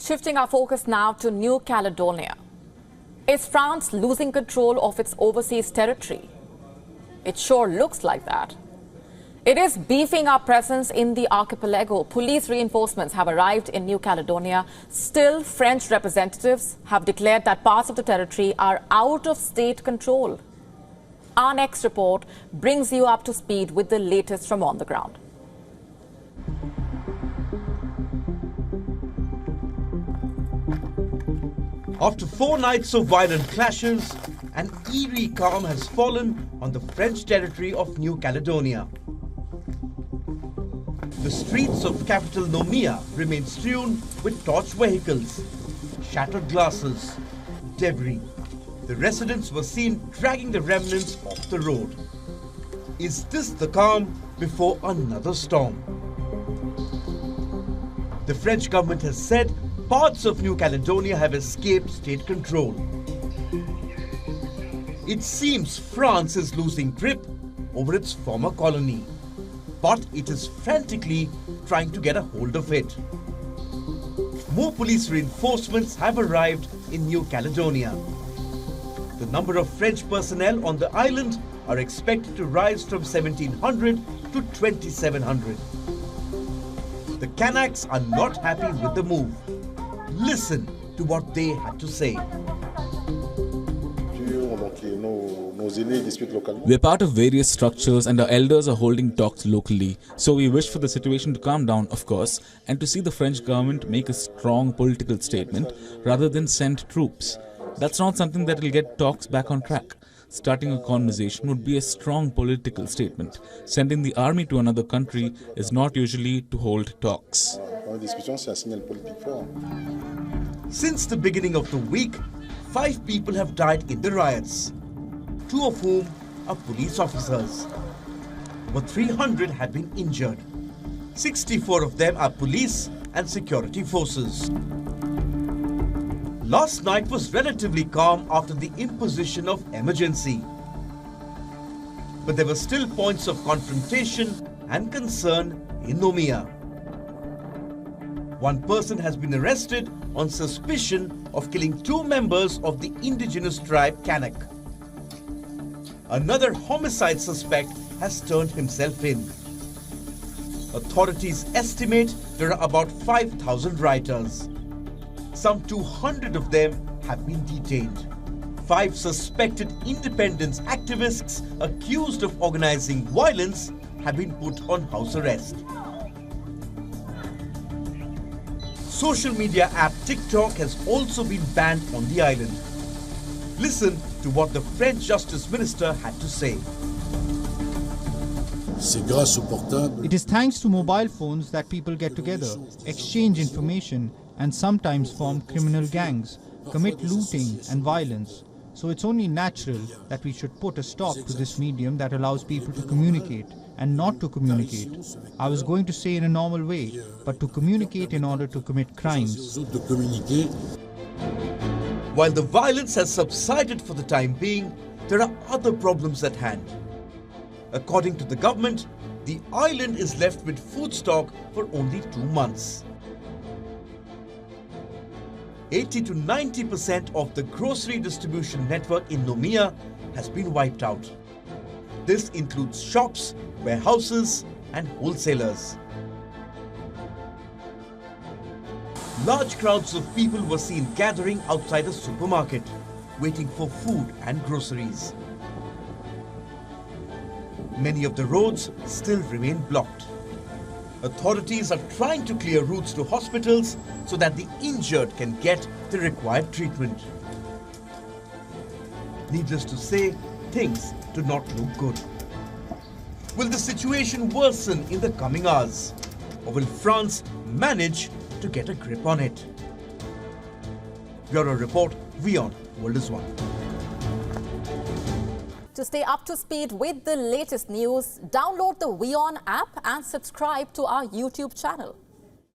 Shifting our focus now to New Caledonia. Is France losing control of its overseas territory? It sure looks like that. It is beefing up presence in the archipelago. Police reinforcements have arrived in New Caledonia. Still, French representatives have declared that parts of the territory are out of state control. Our next report brings you up to speed with the latest from on the ground. After 4 nights of violent clashes, an eerie calm has fallen on the French territory of New Caledonia. The streets of capital Nomia remain strewn with torched vehicles, shattered glasses, debris. The residents were seen dragging the remnants off the road. Is this the calm before another storm? The French government has said parts of New Caledonia have escaped state control. It seems France is losing grip over its former colony, but it is frantically trying to get a hold of it. More police reinforcements have arrived in New Caledonia. The number of French personnel on the island are expected to rise from 1,700 to 2,700. The Kanaks are not happy with the move. Listen to what they had to say. We're part of various structures and our elders are holding talks locally. So we wish for the situation to calm down, of course, and to see the French government make a strong political statement rather than send troops. That's not something that will get talks back on track. Starting a conversation would be a strong political statement. Sending the army to another country is not usually to hold talks. Since the beginning of the week, 5 people have died in the riots, 2 of whom are police officers. Over 300 have been injured. 64 of them are police and security forces. Last night was relatively calm after the imposition of emergency. But there were still points of confrontation and concern in Nomia. One person has been arrested on suspicion of killing 2 members of the indigenous tribe Kanak. Another homicide suspect has turned himself in. Authorities estimate there are about 5,000 rioters. Some 200 of them have been detained. 5 suspected independence activists accused of organizing violence have been put on house arrest. Social media app TikTok has also been banned on the island. Listen to what the French Justice Minister had to say. It is thanks to mobile phones that people get together, exchange information, and sometimes form criminal gangs, commit looting and violence. So it's only natural that we should put a stop to this medium that allows people to communicate and not to communicate. I was going to say in a normal way, but to communicate in order to commit crimes. While the violence has subsided for the time being, there are other problems at hand. According to the government, the island is left with food stock for only 2 months. 80 to 90% of the grocery distribution network in Nomia has been wiped out. This includes shops, warehouses, and wholesalers. Large crowds of people were seen gathering outside a supermarket, waiting for food and groceries. Many of the roads still remain blocked. Authorities are trying to clear routes to hospitals so that the injured can get the required treatment. Needless to say, things do not look good. Will the situation worsen in the coming hours? Or will France manage to get a grip on it? Bureau Report, WION World is One. To stay up to speed with the latest news, download the WION app and subscribe to our YouTube channel.